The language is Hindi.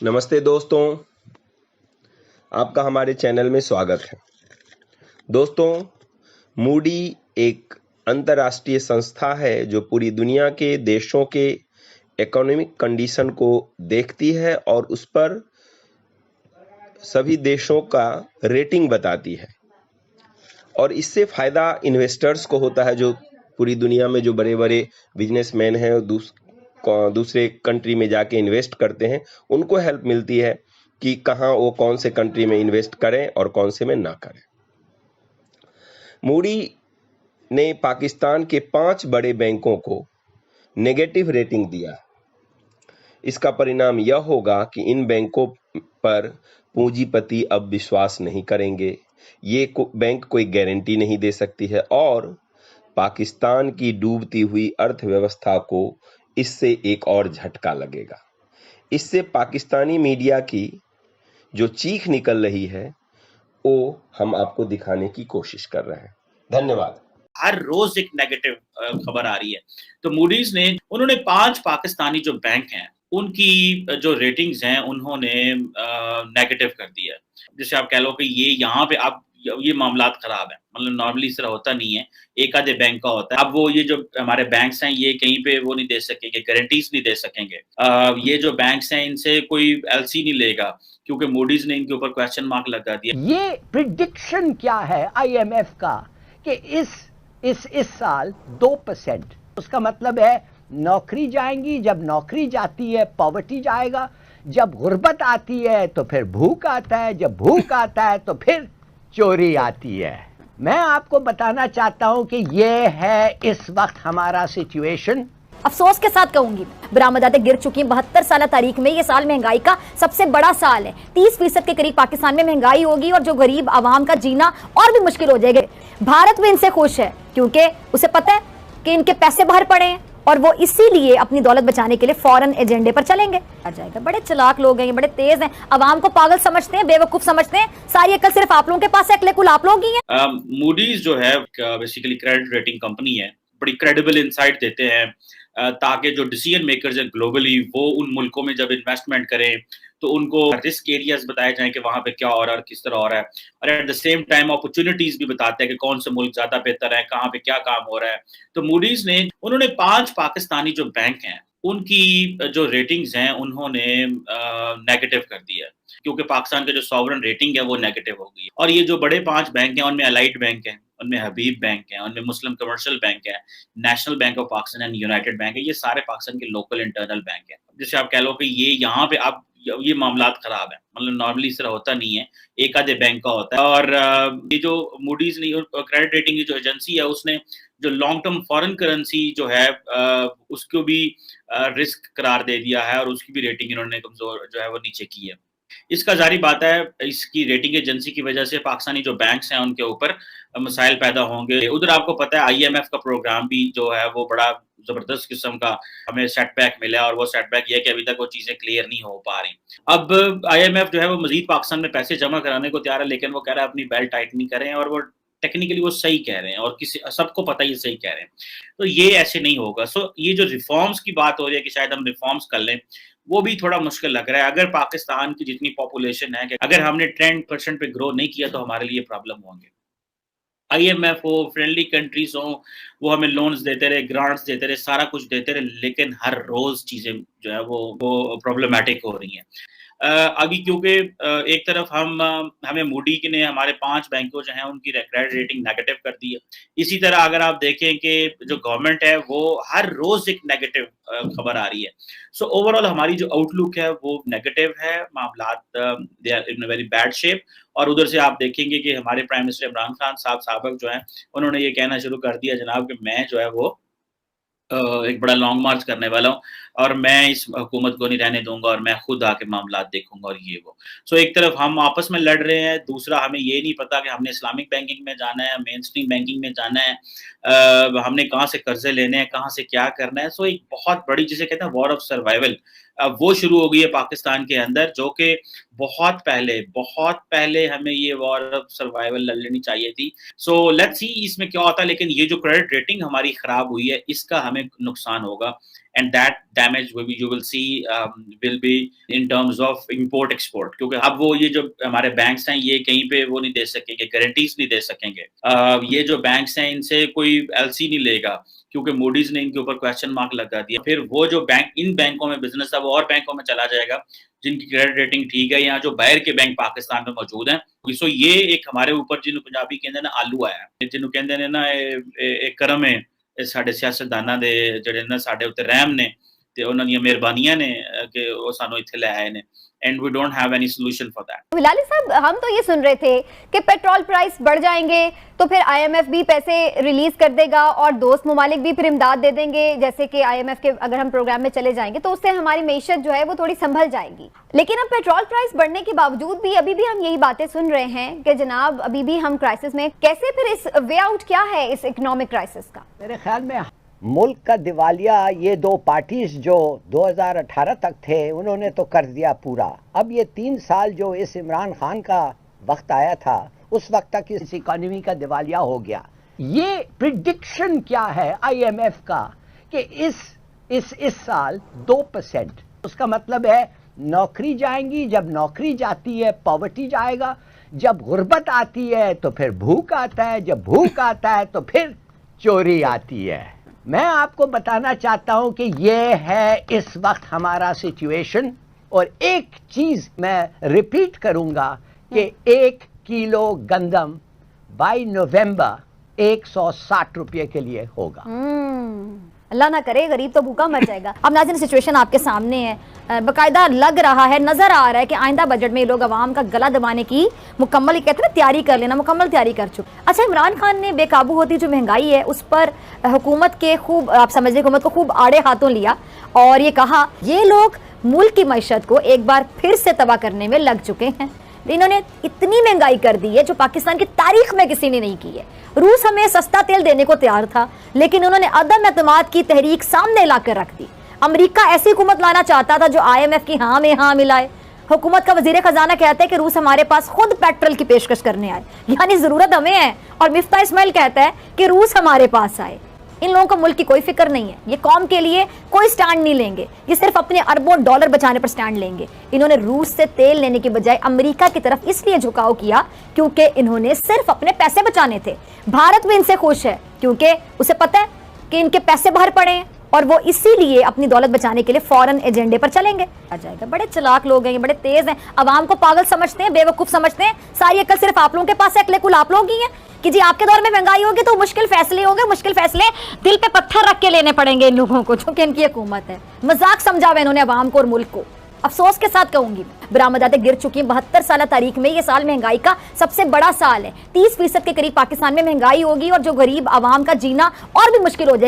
नमस्ते दोस्तों, आपका हमारे चैनल में स्वागत है। दोस्तों, मूडी एक अंतर्राष्ट्रीय संस्था है जो पूरी दुनिया के देशों के इकोनॉमिक कंडीशन को देखती है और उस पर सभी देशों का रेटिंग बताती है। और इससे फायदा इन्वेस्टर्स को होता है, जो पूरी दुनिया में जो बड़े-बड़े बिजनेसमैन हैं दूसरे कंट्री में जाके इन्वेस्ट करते हैं, उनको हेल्प मिलती है कि कहाँ वो कौन से कंट्री में इन्वेस्ट करें और कौन से में ना करें। मूडी ने पाकिस्तान के 5 बड़े बैंकों को नेगेटिव रेटिंग दिया। इसका परिणाम यह होगा कि इन बैंकों पर पूंजीपति अब विश्वास नहीं करेंगे। ये बैंक कोई गारंटी नहीं दे सकती है और पाकिस्तान की डूबती हुई अर्थव्यवस्था को इससे एक और झटका लगेगा। इससे पाकिस्तानी मीडिया की जो चीख निकल रही है, वो हम आपको दिखाने की कोशिश कर रहे हैं। धन्यवाद। हर रोज एक नेगेटिव खबर आ रही है। तो मूडीज ने उन्होंने 5 पाकिस्तानी जो बैंक हैं उनकी जो रेटिंग्स हैं उन्होंने नेगेटिव कर दिया। जैसे आप कह लो कि ये यहाँ पे अब ये मामलात खराब है, मतलब नॉर्मली इस तरह होता नहीं है, एक आधे बैंक का होता है। अब वो ये जो हमारे बैंक्स हैं ये कहीं पे वो नहीं दे सकेंगे, गारंटीज नहीं दे सकेंगे। ये जो बैंक्स हैं इनसे कोई एलसी नहीं लेगा क्योंकि मूडीज ने इनके ऊपर क्वेश्चन मार्क लगा दिया। ये प्रिडिक्शन क्या है आईएमएफ का कि इस साल 2%, उसका मतलब है नौकरी जाएंगी, जब नौकरी जाती है पॉवर्टी जाएगा, जब गुर्बत आती है तो फिर भूख आता है, जब भूख आता है तो फिर चोरी आती है। मैं आपको बताना चाहता हूं कि ये है इस वक्त हमारा सिचुएशन। अफसोस के साथ कहूंगी, बरामदातें गिर चुकी हैं। 72 साल तारीख में ये साल महंगाई का सबसे बड़ा साल है। 30% के करीब पाकिस्तान में महंगाई होगी और जो गरीब आवाम का जीना और भी मुश्किल हो जाएगा। भारत भी इनसे खुश है क्योंकि उसे पता है कि इनके पैसे बाहर पड़े हैं और वो इसीलिए अपनी दौलत बचाने के लिए फॉरेन एजेंडे पर चलेंगे। आ जाएगा। बड़े चालाक लोग हैं, बड़े तेज हैं, आवाम को पागल समझते हैं, बेवकूफ समझते हैं। सारी अकल सिर्फ आप लोगों के पास है, अकल कुल आप लोग ही है। मूडीज जो है बेसिकली क्रेडिट रेटिंग कंपनी है, बड़ी क्रेडिबल इंसाइट देते हैं ताकि जो डिसीजन मेकर्स हैं ग्लोबली वो उन मुल्कों में जब इन्वेस्टमेंट करें तो उनको रिस्क एरियाज बताए जाएं कि वहां पे क्या हो रहा है और किस तरह हो रहा है, और at the same time opportunities भी बताते हैं कि कौन से मुल्क ज्यादा बेहतर है, कहाँ पे क्या काम हो रहा है। तो मूडीज ने उन्होंने 5 पाकिस्तानी जो बैंक हैं उनकी जो रेटिंग्स हैं उन्होंने नेगेटिव कर दिया क्योंकि पाकिस्तान का जो सॉवरन रेटिंग है वो नेगेटिव हो गई। और ये जो बड़े 5 बैंक हैं उनमें अलाइड बैंक है, उनमें हबीब बैंक है, उनमें मुस्लिम कमर्शियल बैंक है, national bank of Pakistan and United bank है। ये सारे पाकिस्तान के लोकल इंटरनल बैंक है। जैसे आप कह लो कि ये यहाँ पे अब ये मामलात खराब है, मतलब नॉर्मली इस तरह होता नहीं है, एक आधे बैंक का होता है। और ये जो मूडीज ने क्रेडिट रेटिंग की जो एजेंसी है उसने जो लॉन्ग टर्म फॉरेन करेंसी जो है उसको भी रिस्क करार दे दिया है और उसकी भी रेटिंग इन्होंने कमजोर जो है वो नीचे की है। इसका जारी बात है इसकी रेटिंग एजेंसी की वजह से पाकिस्तानी जो बैंक्स हैं उनके ऊपर मसाइल पैदा होंगे। उधर आपको पता है आईएमएफ का प्रोग्राम भी जो है वो बड़ा जबरदस्त किस्म का हमें सेटबैक मिला है और वो सेटबैक ये है कि अभी तक वो चीजें क्लियर नहीं हो पा रही। अब आईएमएफ जो है वो मजीद पाकिस्तान में पैसे जमा कराने को तैयार है, लेकिन वो कह रहा है अपनी बेल्ट टाइट नहीं करें, और वो टेक्निकली वो सही कह रहे हैं और किसी सबको पता ही सही कह रहे हैं। तो ये ऐसे नहीं होगा। सो ये जो रिफॉर्म्स की बात हो रही है कि शायद हम रिफॉर्म्स कर लें, वो भी थोड़ा मुश्किल लग रहा है। अगर पाकिस्तान की जितनी पॉपुलेशन है कि अगर हमने 10% पे ग्रो नहीं किया तो हमारे लिए प्रॉब्लम होंगे। आईएमएफ हो, फ्रेंडली कंट्रीज हो, वो हमें लोन्स देते रहे, ग्रांट्स देते रहे, सारा कुछ देते रहे, लेकिन हर रोज चीजें जो है वो प्रॉब्लमैटिक हो रही हैं। अभी क्योंकि एक तरफ हमें मूडी ने हमारे 5 बैंकों जो हैं उनकी क्रेडिट रेटिंग नेगेटिव कर दी है। इसी तरह अगर आप देखें कि जो गवर्नमेंट है वो हर रोज एक नेगेटिव खबर आ रही है। सो ओवरऑल हमारी जो आउटलुक है वो नेगेटिव है, मामलात they are in very bad shape. और उधर से आप देखेंगे कि हमारे प्राइम मिनिस्टर इमरान खान साहब साबिक जो हैं उन्होंने ये कहना शुरू कर दिया जनाब कि मैं जो है वो एक बड़ा लॉन्ग मार्च करने वाला हूँ और मैं इस हुकूमत को नहीं रहने दूंगा और मैं खुद आके मामलात देखूंगा और ये वो। सो एक तरफ हम आपस में लड़ रहे हैं, दूसरा हमें ये नहीं पता कि हमने इस्लामिक बैंकिंग में जाना है, मेन स्ट्रीम बैंकिंग में जाना है, हमने कहाँ से कर्जे लेने हैं, कहाँ से क्या करना है। सो एक बहुत बड़ी जिसे कहते हैं वॉर ऑफ सर्वाइवल वो शुरू हो गई है पाकिस्तान के अंदर, जो कि बहुत पहले हमें ये वॉर ऑफ सर्वाइवल लड़ लेनी चाहिए थी। सो लेट्स सी इसमें क्या होता है, लेकिन ये जो क्रेडिट रेटिंग हमारी खराब हुई है इसका हमें नुकसान होगा। and that damage you will see will be in terms of import export, क्योंकि अब वो ये जो हमारे बैंक्स हैं ये कहीं पे वो नहीं दे सकेंगे, गारंटीज नहीं दे सकेंगे। ये जो बैंक्स हैं इनसे कोई एलसी नहीं लेगा क्योंकि मूडीज ने इनके ऊपर क्वेश्चन मार्क लगा दिया। फिर वो जो बैंक इन बैंकों में बिजनेस है वो और बैंकों में चला जाएगा जिनकी क्रेडिट रेटिंग ठीक है या जो बाहर के बैंक पाकिस्तान में मौजूद हैं। सो ये एक हमारे ऊपर जिन्हों पंजाबी कहते हैं ना आलू आया, जिन्हों कहते हैं ना एक करम है ਸਾਡੇ ਸਿਆਸਤਦਾਨਾਂ ਦੇ ਜਿਹੜੇ ਨਾ ਸਾਡੇ ਉੱਤੇ ਰਹਿਮ ਨੇ ਤੇ ਉਹਨਾਂ ਦੀਆਂ ਮਿਹਰਬਾਨੀਆਂ ਨੇ ਕਿ ਉਹ ਸਾਨੂੰ ਇੱਥੇ ਲੈ ਆਏ ਨੇ and we don't have any solution for that. Bilali साहब, हम तो ये सुन रहे थे कि पेट्रोल प्राइस बढ़ जाएंगे तो फिर आईएमएफ भी पैसे रिलीज कर देगा और दोस्त ममालिक भी फिर इमदाद दे देंगे, जैसे कि आईएमएफ के अगर हम प्रोग्राम में चले जाएंगे तो उससे हमारी मईशत जो है वो थोड़ी संभल जाएगी। लेकिन अब पेट्रोल प्राइस बढ़ने के बावजूद भी अभी भी हम यही बातें सुन रहे हैं कि जनाब अभी भी हम क्राइसिस में, कैसे फिर इस वे आउट क्या है इस इकोनॉमिक क्राइसिस का? मेरे ख्याल में मुल्क का दिवालिया ये दो पार्टीज जो 2018 तक थे उन्होंने तो कर दिया पूरा। अब ये 3 साल जो इस इमरान खान का वक्त आया था उस वक्त तक इस इकोनॉमी का दिवालिया हो गया। ये प्रिडिक्शन क्या है आईएमएफ का कि इस साल 2%, उसका मतलब है नौकरी जाएंगी, जब नौकरी जाती है पॉवर्टी जाएगा, जब गुर्बत आती है तो फिर भूख आता है, जब भूख आता है तो फिर चोरी आती है। मैं आपको बताना चाहता हूं कि ये है इस वक्त हमारा सिचुएशन। और एक चीज मैं रिपीट करूंगा कि 1 किलो गंदम बाय नवंबर 160 रुपये के लिए होगा। अल्लाह ना करे, गरीब तो भूखा मर जाएगा। अब नाज़रीन सिचुएशन आपके सामने है, बाकायदा लग रहा है, नजर आ रहा है कि आइंदा बजट में ये लोग अवाम का गला दबाने की मुकम्मल, कहते हैं तैयारी कर लेना, मुकम्मल तैयारी कर चुके। अच्छा, इमरान खान ने बेकाबू होती जो महंगाई है उस पर हुकूमत के खूब, आप समझिए हुकूमत को खूब आड़े हाथों लिया और ये कहा ये लोग मुल्क की मईशत को एक बार फिर से तबाह करने में लग चुके हैं। इन्होंने इतनी महंगाई कर दी है जो पाकिस्तान की तारीख में किसी ने नहीं की है। रूस हमें सस्ता तेल देने को तैयार था लेकिन उन्होंने अदम एतमाद की तहरीक सामने लाकर रख दी। अमेरिका ऐसी हुकूमत लाना चाहता था जो आईएमएफ की हाँ में हाँ मिलाए। हुकूमत का वजीर खजाना कहता है कि रूस हमारे पास खुद पेट्रोल की पेशकश करने आए, यानी जरूरत हमें है, और मिफ्ता इस्माइल कहता है कि रूस हमारे पास आए। इन लोगों को मुल्क की कोई फिक्र नहीं है, ये कौम के लिए कोई स्टैंड नहीं लेंगे, ये सिर्फ अपने अरबों डॉलर बचाने पर स्टैंड लेंगे। इन्होंने रूस से तेल लेने की बजाय अमेरिका की तरफ इसलिए झुकाव किया क्योंकि इन्होंने सिर्फ अपने पैसे बचाने थे। भारत भी इनसे खुश है क्योंकि उसे पता है कि इनके पैसे बाहर पड़े हैं और वो इसीलिए अपनी दौलत बचाने के लिए फॉरेन एजेंडे पर चलेंगे। आ जाएगा, बड़े चालाक लोग हैं, ये बड़े तेज हैं, अवाम को पागल समझते हैं, बेवकूफ समझते हैं। सारी अकल सिर्फ आप लोगों के पास है, अकले कुल आप लोगों की है कि जी आपके दौर में महंगाई होगी तो मुश्किल फैसले होंगे, मुश्किल फैसले दिल पे पत्थर रख के लेने पड़ेंगे इन लोगों को, क्योंकि इनकी हुकूमत है। मजाक समझा हुआ इन्होंने अवाम को और मुल्क को। अफसोस के साथ कहूंगी, बरामदातें गिर चुकी हैं। 72 साल तारीख में ये साल महंगाई का सबसे बड़ा साल है। 30% के करीब पाकिस्तान में महंगाई होगी और जो गरीब अवाम का जीना और भी मुश्किल हो जाएगा।